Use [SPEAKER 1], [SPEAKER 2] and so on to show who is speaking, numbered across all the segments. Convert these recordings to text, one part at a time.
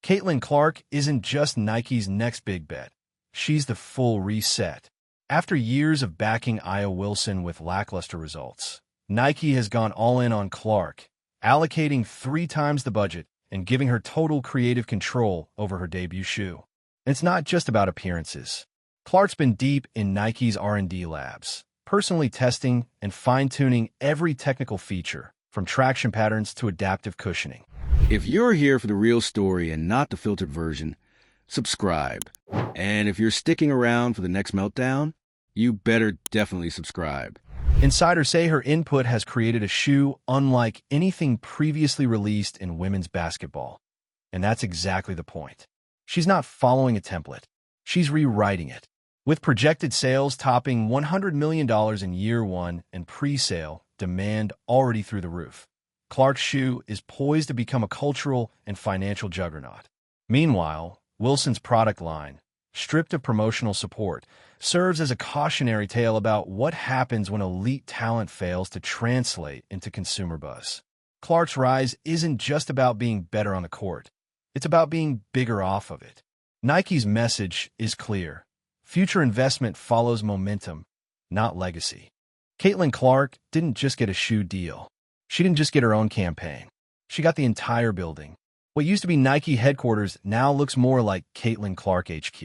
[SPEAKER 1] Caitlin Clark isn't just Nike's next big bet. She's the full reset. After years of backing Aya Wilson with lackluster results, Nike has gone all in on Clark, allocating 3 times the budget and giving her total creative control over her debut shoe. And it's not just about appearances. Clark's been deep in Nike's R&D labs, personally testing and fine-tuning every technical feature, from traction patterns to adaptive cushioning.
[SPEAKER 2] If you're here for the real story and not the filtered version, subscribe. And if you're sticking around for the next meltdown, you better definitely subscribe.
[SPEAKER 1] Insiders say her input has created a shoe unlike anything previously released in women's basketball. And that's exactly the point. She's not following a template. She's rewriting it. With projected sales topping $100 million in year one and pre-sale demand already through the roof, Clark's shoe is poised to become a cultural and financial juggernaut. Meanwhile, Wilson's product line, stripped of promotional support, serves as a cautionary tale about what happens when elite talent fails to translate into consumer buzz. Clark's rise isn't just about being better on the court. It's about being bigger off of it. Nike's message is clear. Future investment follows momentum, not legacy. Caitlin Clark didn't just get a shoe deal. She didn't just get her own campaign. She got the entire building. What used to be Nike headquarters now looks more like Caitlin Clark HQ.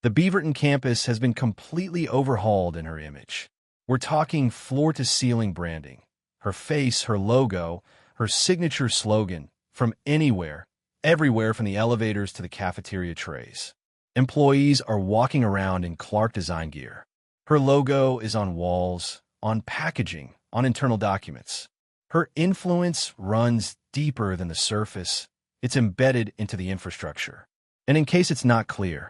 [SPEAKER 1] The Beaverton campus has been completely overhauled in her image. We're talking floor-to-ceiling branding. Her face, her logo, her signature slogan, from anywhere, everywhere from the elevators to the cafeteria trays. Employees are walking around in Clark design gear. Her logo is on walls, on packaging, on internal documents. Her influence runs deeper than the surface. It's embedded into the infrastructure. And in case it's not clear,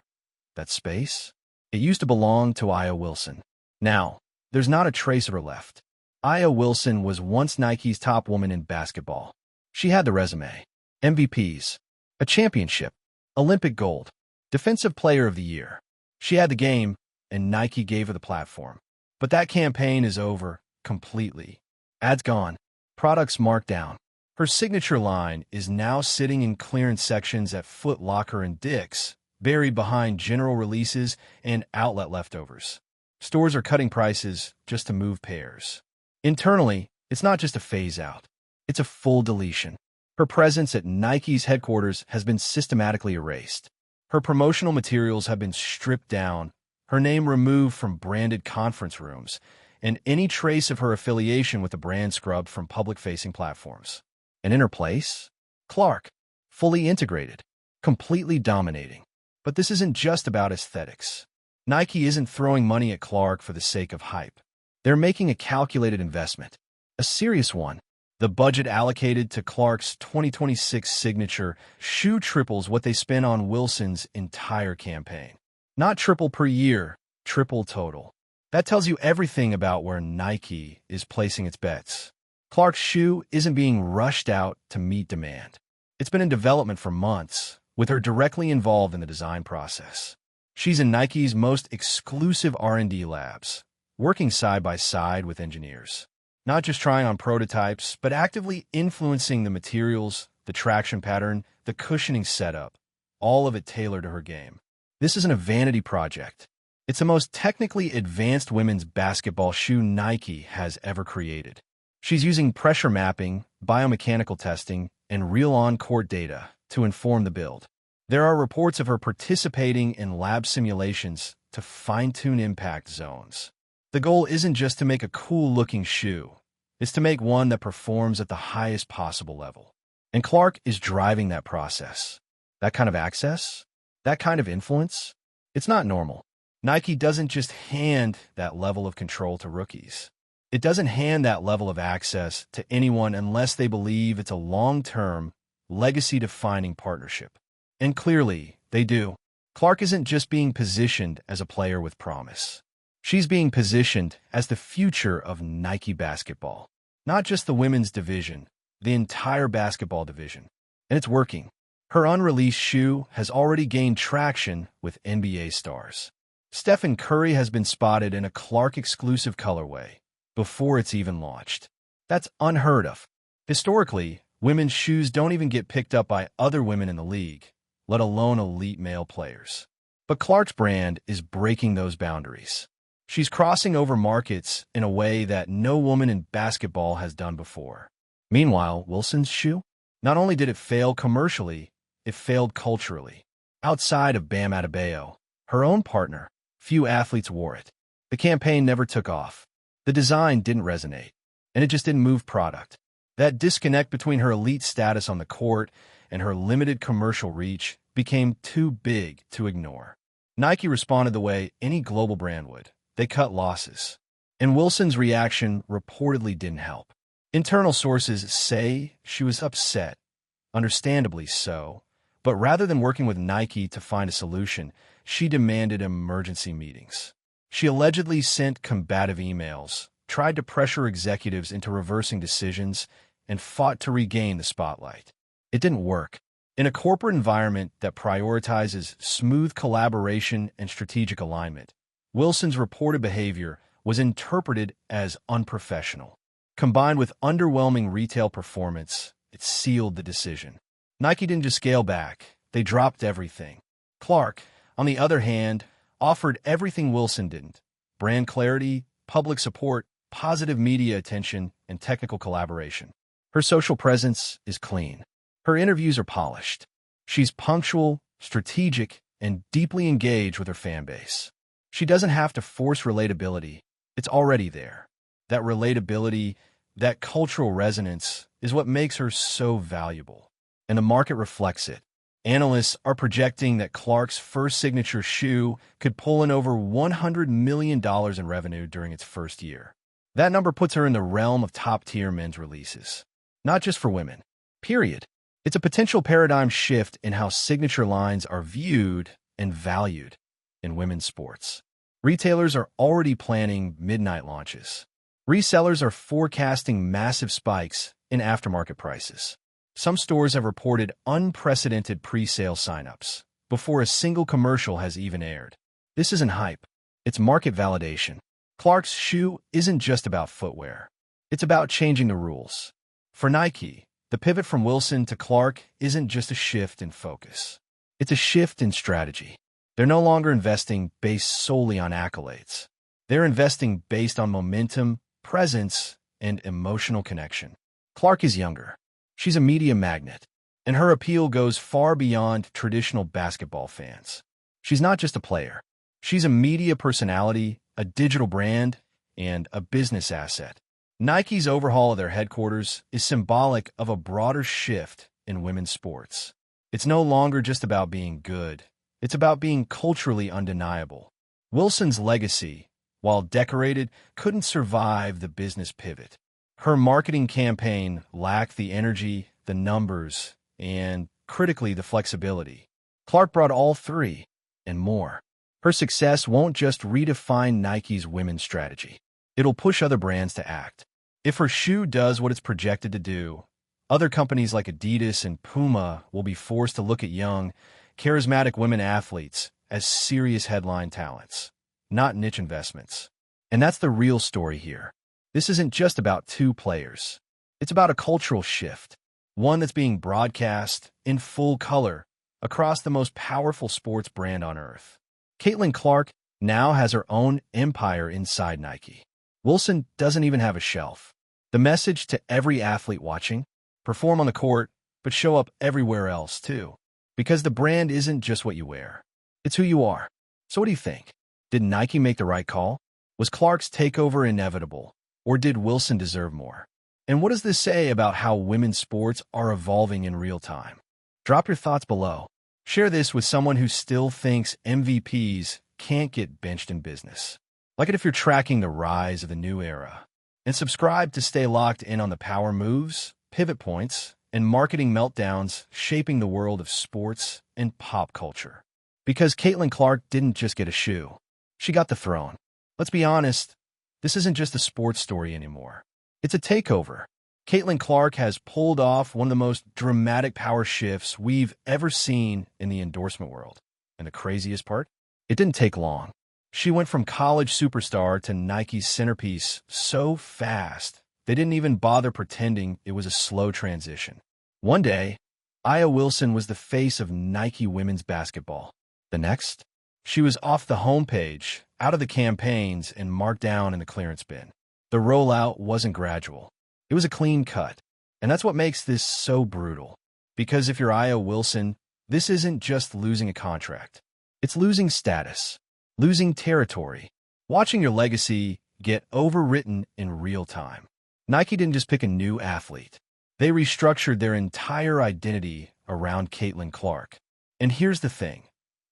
[SPEAKER 1] that space? It used to belong to Aya Wilson. Now, there's not a trace of her left. Aya Wilson was once Nike's top woman in basketball. She had the resume. MVPs, a championship, Olympic gold, Defensive Player of the Year. She had the game, and Nike gave her the platform. But that campaign is over, completely. Ads gone. Products marked down. Her signature line is now sitting in clearance sections at Foot Locker and Dick's, buried behind general releases and outlet leftovers. Stores are cutting prices just to move pairs. Internally, it's not just a phase-out. It's a full deletion. Her presence at Nike's headquarters has been systematically erased. Her promotional materials have been stripped down, her name removed from branded conference rooms, and any trace of her affiliation with the brand scrubbed from public-facing platforms. And in her place, Clark, fully integrated, completely dominating. But this isn't just about aesthetics. Nike isn't throwing money at Clark for the sake of hype. They're making a calculated investment, a serious one. The budget allocated to Clark's 2026 signature shoe triples what they spent on Wilson's entire campaign. Not triple per year, triple total. That tells you everything about where Nike is placing its bets. Clark's shoe isn't being rushed out to meet demand. It's been in development for months, with her directly involved in the design process. She's in Nike's most exclusive R&D labs, working side by side with engineers. Not just trying on prototypes, but actively influencing the materials, the traction pattern, the cushioning setup, all of it tailored to her game. This isn't a vanity project. It's the most technically advanced women's basketball shoe Nike has ever created. She's using pressure mapping, biomechanical testing, and real on-court data to inform the build. There are reports of her participating in lab simulations to fine-tune impact zones. The goal isn't just to make a cool-looking shoe. It's to make one that performs at the highest possible level. And Clark is driving that process. That kind of access, that kind of influence, it's not normal. Nike doesn't just hand that level of control to rookies. It doesn't hand that level of access to anyone unless they believe it's a long-term, legacy-defining partnership. And clearly, they do. Clark isn't just being positioned as a player with promise. She's being positioned as the future of Nike basketball. Not just the women's division, the entire basketball division. And it's working. Her unreleased shoe has already gained traction with NBA stars. Stephen Curry has been spotted in a Clark-exclusive colorway before it's even launched. That's unheard of. Historically, women's shoes don't even get picked up by other women in the league, let alone elite male players. But Clark's brand is breaking those boundaries. She's crossing over markets in a way that no woman in basketball has done before. Meanwhile, Wilson's shoe? Not only did it fail commercially, it failed culturally. Outside of Bam Adebayo, her own partner, few athletes wore it. The campaign never took off. The design didn't resonate, and it just didn't move product. That disconnect between her elite status on the court and her limited commercial reach became too big to ignore. Nike responded the way any global brand would. They cut losses. And Wilson's reaction reportedly didn't help. Internal sources say she was upset, understandably so, but rather than working with Nike to find a solution, she demanded emergency meetings. She allegedly sent combative emails, tried to pressure executives into reversing decisions, and fought to regain the spotlight. It didn't work. In a corporate environment that prioritizes smooth collaboration and strategic alignment, Wilson's reported behavior was interpreted as unprofessional. Combined with underwhelming retail performance, it sealed the decision. Nike didn't just scale back, they dropped everything. Clark, on the other hand, offered everything Wilson didn't: brand clarity, public support, positive media attention, and technical collaboration. Her social presence is clean. Her interviews are polished. She's punctual, strategic, and deeply engaged with her fan base. She doesn't have to force relatability. It's already there. That relatability, that cultural resonance, is what makes her so valuable. And the market reflects it. Analysts are projecting that Clark's first signature shoe could pull in over $100 million in revenue during its first year. That number puts her in the realm of top-tier men's releases. Not just for women. Period. It's a potential paradigm shift in how signature lines are viewed and valued in women's sports. Retailers are already planning midnight launches. Resellers are forecasting massive spikes in aftermarket prices. Some stores have reported unprecedented pre-sale signups before a single commercial has even aired. This isn't hype. It's market validation. Clark's shoe isn't just about footwear. It's about changing the rules. For Nike, the pivot from Wilson to Clark isn't just a shift in focus. It's a shift in strategy. They're no longer investing based solely on accolades. They're investing based on momentum, presence, and emotional connection. Clark is younger. She's a media magnet, and her appeal goes far beyond traditional basketball fans. She's not just a player. She's a media personality, a digital brand, and a business asset. Nike's overhaul of their headquarters is symbolic of a broader shift in women's sports. It's no longer just about being good. It's about being culturally undeniable. Wilson's legacy, while decorated, couldn't survive the business pivot. Her marketing campaign lacked the energy, the numbers, and, critically, the flexibility. Clark brought all three, and more. Her success won't just redefine Nike's women's strategy. It'll push other brands to act. If her shoe does what it's projected to do, other companies like Adidas and Puma will be forced to look at young, charismatic women athletes as serious headline talents, not niche investments. And that's the real story here. This isn't just about two players. It's about a cultural shift, one that's being broadcast in full color across the most powerful sports brand on earth. Caitlin Clark now has her own empire inside Nike. Wilson doesn't even have a shelf. The message to every athlete watching: perform on the court, but show up everywhere else too. Because the brand isn't just what you wear. It's who you are. So what do you think? Did Nike make the right call? Was Clark's takeover inevitable? Or did Wilson deserve more? And what does this say about how women's sports are evolving in real time? Drop your thoughts below. Share this with someone who still thinks MVPs can't get benched in business. Like it if you're tracking the rise of the new era. And subscribe to stay locked in on the power moves, pivot points, and marketing meltdowns shaping the world of sports and pop culture. Because Caitlin Clark didn't just get a shoe. She got the throne. Let's be honest, this isn't just a sports story anymore. It's a takeover. Caitlin Clark has pulled off one of the most dramatic power shifts we've ever seen in the endorsement world. And the craziest part? It didn't take long. She went from college superstar to Nike's centerpiece so fast, they didn't even bother pretending it was a slow transition. One day, Aya Wilson was the face of Nike women's basketball. The next, she was off the homepage, out of the campaigns, and marked down in the clearance bin. The rollout wasn't gradual. It was a clean cut. And that's what makes this so brutal. Because if you're Aya Wilson, this isn't just losing a contract. It's losing status, losing territory, watching your legacy get overwritten in real time. Nike didn't just pick a new athlete. They restructured their entire identity around Caitlin Clark. And here's the thing.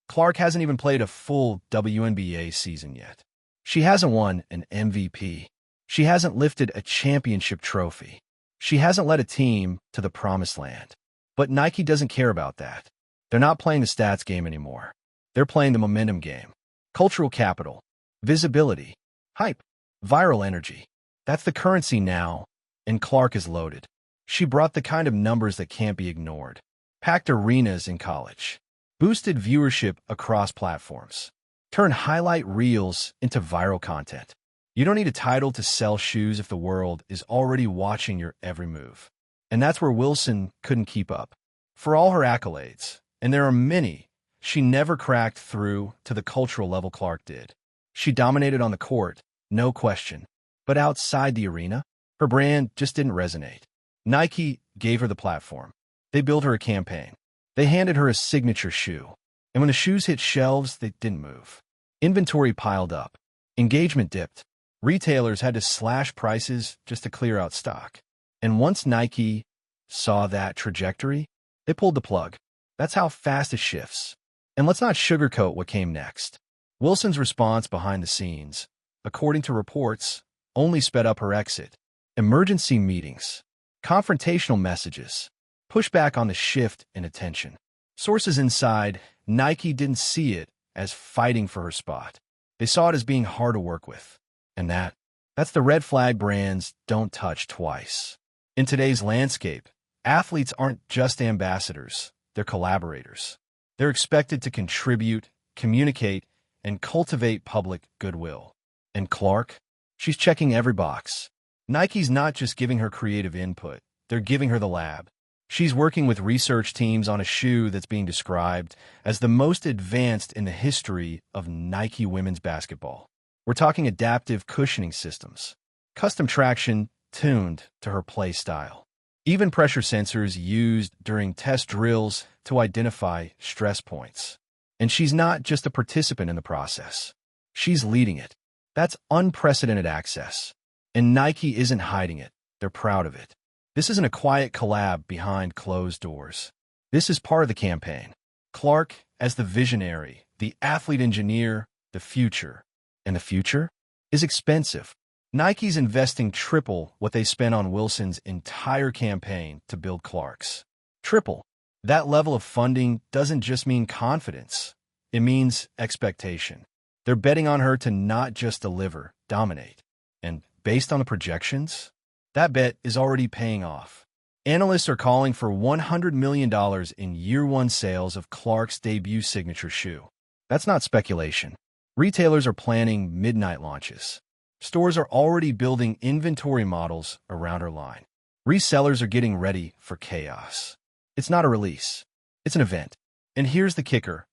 [SPEAKER 1] Clark hasn't even played a full WNBA season yet. She hasn't won an MVP. She hasn't lifted a championship trophy. She hasn't led a team to the promised land. But Nike doesn't care about that. They're not playing the stats game anymore. They're playing the momentum game. Cultural capital, visibility, hype, viral energy. That's the currency now, and Clark is loaded. She brought the kind of numbers that can't be ignored. Packed arenas in college. Boosted viewership across platforms. Turned highlight reels into viral content. You don't need a title to sell shoes if the world is already watching your every move. And that's where Wilson couldn't keep up. For all her accolades, and there are many, she never cracked through to the cultural level Clark did. She dominated on the court, no question. But outside the arena, her brand just didn't resonate. Nike gave her the platform. They built her a campaign. They handed her a signature shoe. And when the shoes hit shelves, they didn't move. Inventory piled up. Engagement dipped. Retailers had to slash prices just to clear out stock. And once Nike saw that trajectory, they pulled the plug. That's how fast it shifts. And let's not sugarcoat what came next. Wilson's response behind the scenes, according to reports, only sped up her exit. Emergency meetings, confrontational messages, pushback on the shift in attention. Sources inside Nike didn't see it as fighting for her spot. They saw it as being hard to work with. And that's the red flag brands don't touch twice. In today's landscape, athletes aren't just ambassadors, they're collaborators. They're expected to contribute, communicate, and cultivate public goodwill. And Clark? She's checking every box. Nike's not just giving her creative input, they're giving her the lab. She's working with research teams on a shoe that's being described as the most advanced in the history of Nike women's basketball. We're talking adaptive cushioning systems, custom traction tuned to her play style, even pressure sensors used during test drills to identify stress points. And she's not just a participant in the process. She's leading it. That's unprecedented access. And Nike isn't hiding it. They're proud of it. This isn't a quiet collab behind closed doors. This is part of the campaign. Clark as the visionary, the athlete engineer, the future. And the future is expensive. Nike's investing triple what they spent on Wilson's entire campaign to build Clark's. Triple. That level of funding doesn't just mean confidence. It means expectation. They're betting on her to not just deliver, dominate. And based on the projections, that bet is already paying off. Analysts are calling for $100 million in year-one sales of Clark's debut signature shoe. That's not speculation. Retailers are planning midnight launches. Stores are already building inventory models around her line. Resellers are getting ready for chaos. It's not a release. It's an event. And here's the kicker.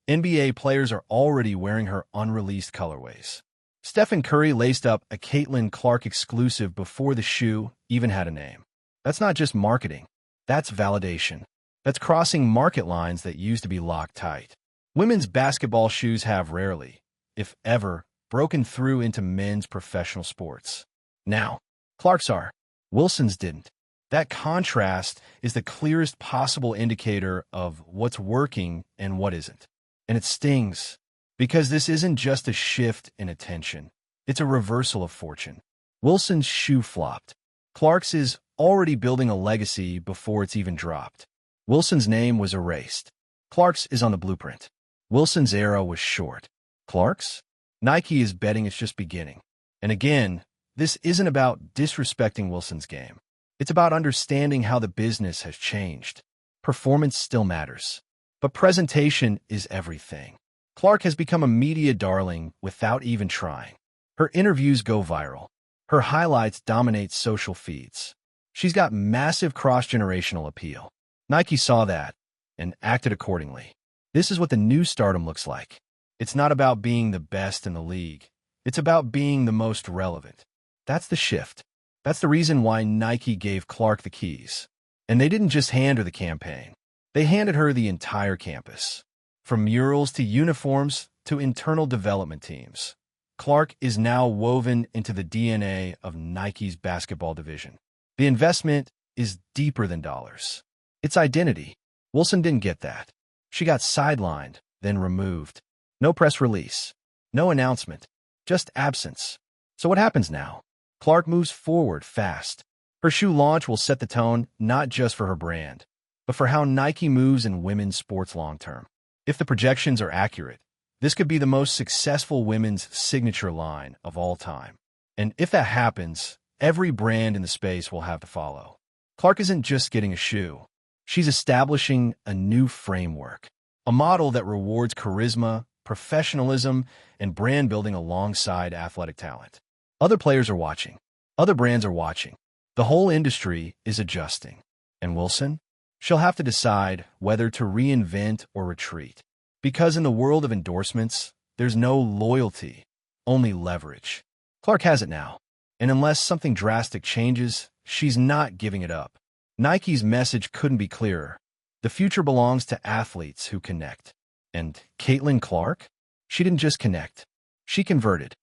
[SPEAKER 1] NBA players are already wearing her unreleased colorways. Stephen Curry laced up a Caitlin Clark exclusive before the shoe even had a name. That's not just marketing. That's validation. That's crossing market lines that used to be locked tight. Women's basketball shoes have rarely, if ever, broken through into men's professional sports. Now, Clark's are. Wilson's didn't. That contrast is the clearest possible indicator of what's working and what isn't. And it stings, because this isn't just a shift in attention. It's a reversal of fortune. Wilson's shoe flopped. Clark's is already building a legacy before it's even dropped. Wilson's name was erased. Clark's is on the blueprint. Wilson's era was short. Clark's? Nike is betting it's just beginning. And again, this isn't about disrespecting Wilson's game. It's about understanding how the business has changed. Performance still matters, but presentation is everything. Clark has become a media darling without even trying. Her interviews go viral. Her highlights dominate social feeds. She's got massive cross-generational appeal. Nike saw that and acted accordingly. This is what the new stardom looks like. It's not about being the best in the league. It's about being the most relevant. That's the shift. That's the reason why Nike gave Clark the keys. And they didn't just hand her the campaign. They handed her the entire campus. From murals to uniforms to internal development teams. Clark is now woven into the DNA of Nike's basketball division. The investment is deeper than dollars. It's identity. Wilson didn't get that. She got sidelined, then removed. No press release. No announcement. Just absence. So what happens now? Clark moves forward fast. Her shoe launch will set the tone not just for her brand, but for how Nike moves in women's sports long-term. If the projections are accurate, this could be the most successful women's signature line of all time. And if that happens, every brand in the space will have to follow. Clark isn't just getting a shoe. She's establishing a new framework, a model that rewards charisma, professionalism, and brand building alongside athletic talent. Other players are watching. Other brands are watching. The whole industry is adjusting. And Wilson? She'll have to decide whether to reinvent or retreat. Because in the world of endorsements, there's no loyalty, only leverage. Clark has it now. And unless something drastic changes, she's not giving it up. Nike's message couldn't be clearer. The future belongs to athletes who connect. And Caitlin Clark? She didn't just connect. She converted.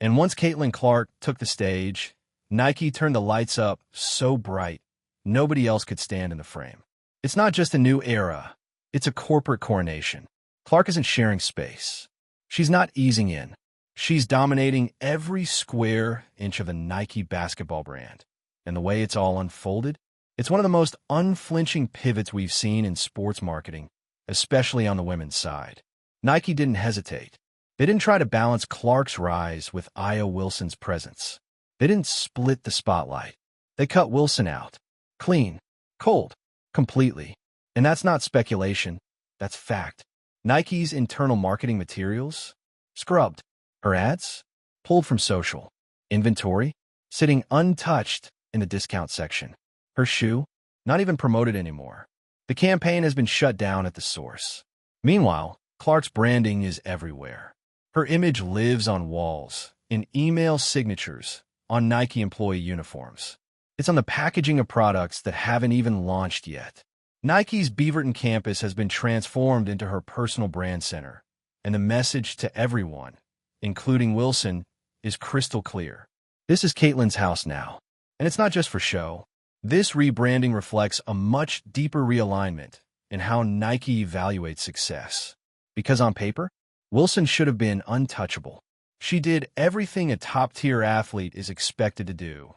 [SPEAKER 1] And once Caitlin Clark took the stage, Nike turned the lights up so bright, nobody else could stand in the frame. It's not just a new era. It's a corporate coronation. Clark isn't sharing space. She's not easing in. She's dominating every square inch of the Nike basketball brand. And the way it's all unfolded, it's one of the most unflinching pivots we've seen in sports marketing, especially on the women's side. Nike didn't hesitate. They didn't try to balance Clark's rise with Aya Wilson's presence. They didn't split the spotlight. They cut Wilson out. Clean. Cold. Completely. And that's not speculation. That's fact. Nike's internal marketing materials? Scrubbed. Her ads? Pulled from social. Inventory? Sitting untouched in the discount section. Her shoe? Not even promoted anymore. The campaign has been shut down at the source. Meanwhile, Clark's branding is everywhere. Her image lives on walls, in email signatures, on Nike employee uniforms. It's on the packaging of products that haven't even launched yet. Nike's Beaverton campus has been transformed into her personal brand center, and the message to everyone, including Wilson, is crystal clear. This is Caitlin's house now, and it's not just for show. This rebranding reflects a much deeper realignment in how Nike evaluates success. Because on paper, Wilson should have been untouchable. She did everything a top-tier athlete is expected to do.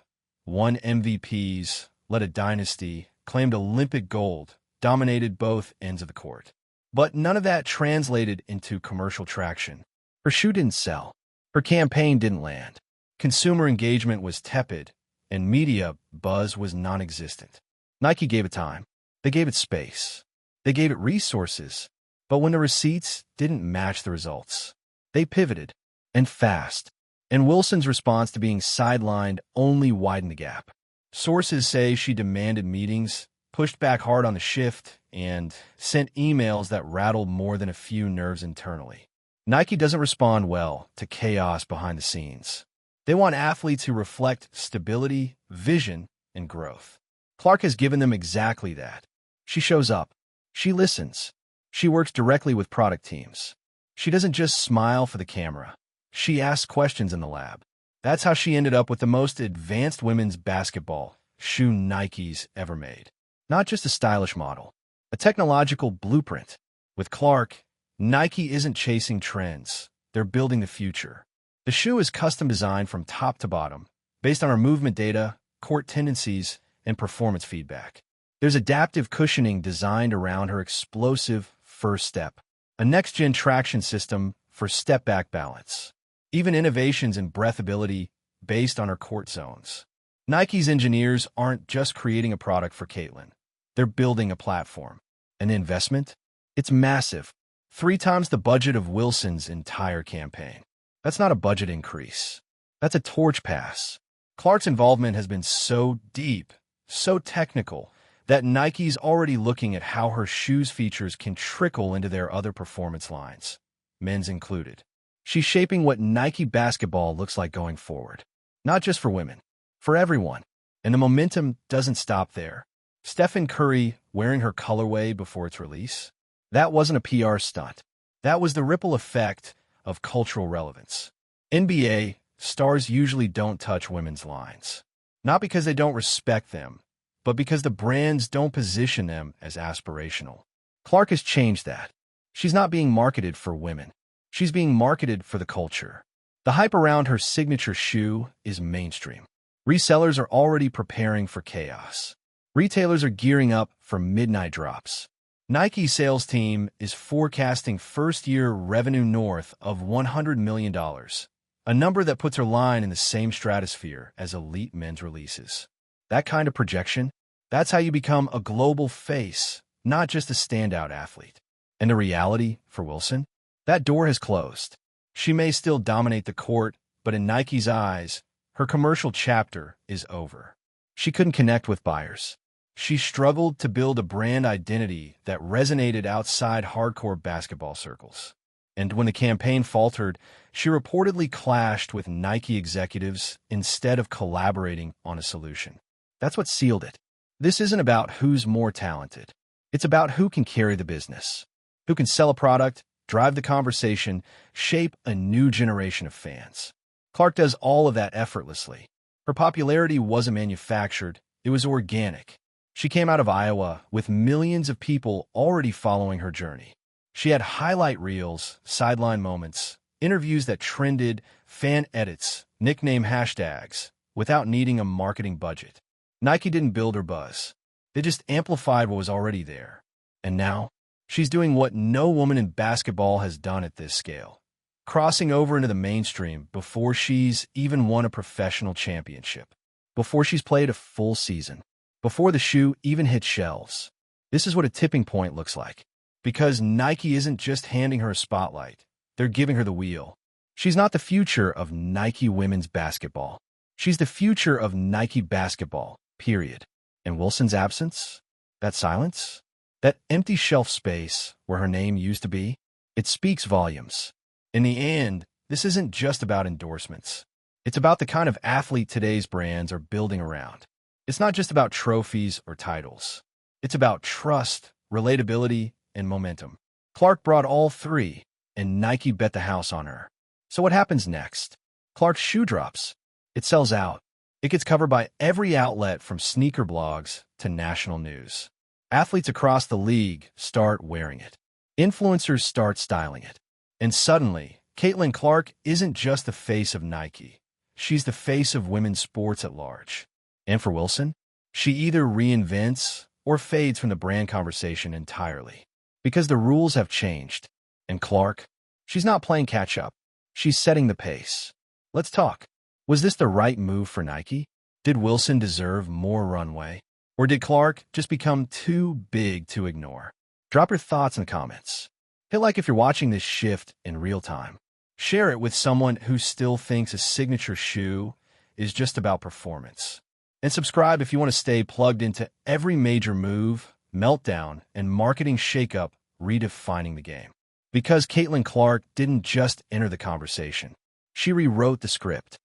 [SPEAKER 1] Won MVPs, led a dynasty, claimed Olympic gold, dominated both ends of the court. But none of that translated into commercial traction. Her shoe didn't sell. Her campaign didn't land. Consumer engagement was tepid, and media buzz was non-existent. Nike gave it time. They gave it space. They gave it resources. But when the receipts didn't match the results, they pivoted, and fast. And Wilson's response to being sidelined only widened the gap. Sources say she demanded meetings, pushed back hard on the shift, and sent emails that rattled more than a few nerves internally. Nike doesn't respond well to chaos behind the scenes. They want athletes who reflect stability, vision, and growth. Clark has given them exactly that. She shows up. She listens. She works directly with product teams. She doesn't just smile for the camera. She asks questions in the lab. That's how she ended up with the most advanced women's basketball shoe Nike's ever made. Not just a stylish model, a technological blueprint. With Clark, Nike isn't chasing trends. They're building the future. The shoe is custom designed from top to bottom, based on our movement data, court tendencies, and performance feedback. There's adaptive cushioning designed around her explosive first step, a next-gen traction system for step-back balance, even innovations in breathability based on her court zones. Nike's engineers aren't just creating a product for Caitlin. They're building a platform. An investment? It's massive. 3 times the budget of Wilson's entire campaign. That's not a budget increase. That's a torch pass. Clark's involvement has been so deep, so technical, that Nike's already looking at how her shoes features can trickle into their other performance lines, men's included. She's shaping what Nike basketball looks like going forward. Not just for women, for everyone. And the momentum doesn't stop there. Stephen Curry wearing her colorway before its release? That wasn't a PR stunt. That was the ripple effect of cultural relevance. NBA stars usually don't touch women's lines. Not because they don't respect them, but because the brands don't position them as aspirational. Clark has changed that. She's not being marketed for women. She's being marketed for the culture. The hype around her signature shoe is mainstream. Resellers are already preparing for chaos. Retailers are gearing up for midnight drops. Nike's sales team is forecasting first-year revenue north of $100 million, a number that puts her line in the same stratosphere as elite men's releases. That kind of projection, that's how you become a global face, not just a standout athlete. And the reality, for Wilson? That door has closed. She may still dominate the court, but in Nike's eyes, her commercial chapter is over. She couldn't connect with buyers. She struggled to build a brand identity that resonated outside hardcore basketball circles. And when the campaign faltered, she reportedly clashed with Nike executives instead of collaborating on a solution. That's what sealed it. This isn't about who's more talented. It's about who can carry the business, who can sell a product, drive the conversation, shape a new generation of fans. Clark does all of that effortlessly. Her popularity wasn't manufactured, it was organic. She came out of Iowa with millions of people already following her journey. She had highlight reels, sideline moments, interviews that trended, fan edits, nickname hashtags, without needing a marketing budget. Nike didn't build her buzz. They just amplified what was already there. And now, she's doing what no woman in basketball has done at this scale, crossing over into the mainstream before she's even won a professional championship, before she's played a full season, before the shoe even hit shelves. This is what a tipping point looks like. Because Nike isn't just handing her a spotlight, they're giving her the wheel. She's not the future of Nike women's basketball. She's the future of Nike basketball, period. And Wilson's absence? That silence? That empty shelf space where her name used to be? It speaks volumes. In the end, this isn't just about endorsements. It's about the kind of athlete today's brands are building around. It's not just about trophies or titles. It's about trust, relatability, and momentum. Clark brought all three, and Nike bet the house on her. So what happens next? Clark's shoe drops. It sells out. It gets covered by every outlet from sneaker blogs to national news. Athletes across the league start wearing it. Influencers start styling it. And suddenly, Caitlin Clark isn't just the face of Nike. She's the face of women's sports at large. And for Wilson, she either reinvents or fades from the brand conversation entirely. Because the rules have changed. And Clark, she's not playing catch-up. She's setting the pace. Let's talk. Was this the right move for Nike? Did Wilson deserve more runway? Or did Clark just become too big to ignore? Drop your thoughts in the comments. Hit like if you're watching this shift in real time. Share it with someone who still thinks a signature shoe is just about performance. And subscribe if you want to stay plugged into every major move, meltdown, and marketing shakeup redefining the game. Because Caitlin Clark didn't just enter the conversation. She rewrote the script.